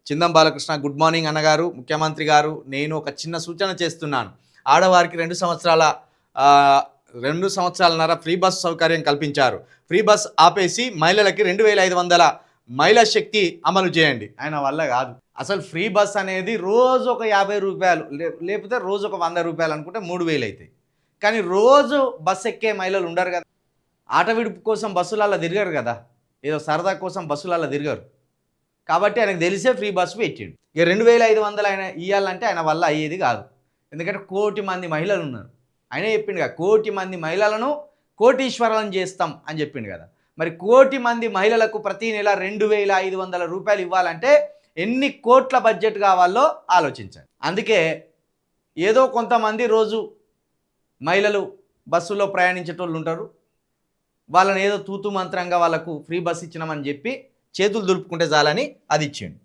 Chindam Balakrishna good morning అన్నగారు, ముఖ్యమంత్రి గారు, నేను ఒక చిన్న సూచన చేస్తున్నాను. ఆడవారికి 2 సంవత్సరాలన్నర ఫ్రీ బస్ సౌకర్యం కల్పించారు. ఫ్రీ బస్ ఆపేసి మహిళలకి 2500 మహిళా శక్తి అమలు చేయండి. ఆయన వల్ల కాదు. అసలు ఫ్రీ బస్ అనేది రోజు ఒక 50 రూపాయలు లేకపోతే రోజు ఒక 100 రూపాయలు అనుకుంటే 3000 అవుతాయి. కానీ రోజు బస్ ఎక్కే మహిళలు ఉండరు కదా. ఆట విడుపు కోసం బస్సులలో తిరగరు కదా, ఏదో సరదా కోసం బస్సులలో తిరగరు. కాబట్టి ఆయనకు తెలిసే ఫ్రీ బస్సు పెట్టిండు. ఇక 2500 ఆయన ఇవ్వాలంటే ఆయన వల్ల అయ్యేది కాదు. ఎందుకంటే 1 కోటి మంది మహిళలు ఉన్నారు. ఆయనే చెప్పిండు కదా, 1 కోటి మంది మహిళలను కోటీశ్వరులను చేస్తాం అని చెప్పిండు కదా. మరి 1 కోటి మంది మహిళలకు ప్రతి నెల 2500 రూపాయలు ఇవ్వాలంటే ఎన్ని కోట్ల బడ్జెట్ కావాలో ఆలోచించండి. అందుకే ఏదో కొంతమంది రోజు మహిళలు బస్సులో ప్రయాణించేటోళ్ళు ఉంటారు. వాళ్ళని ఏదో తూతు మంత్రంగా వాళ్ళకు ఫ్రీ బస్ ఇచ్చినామని చెప్పి చేతులు దులుపుకుంటే చాలని అది ఇచ్చిండు.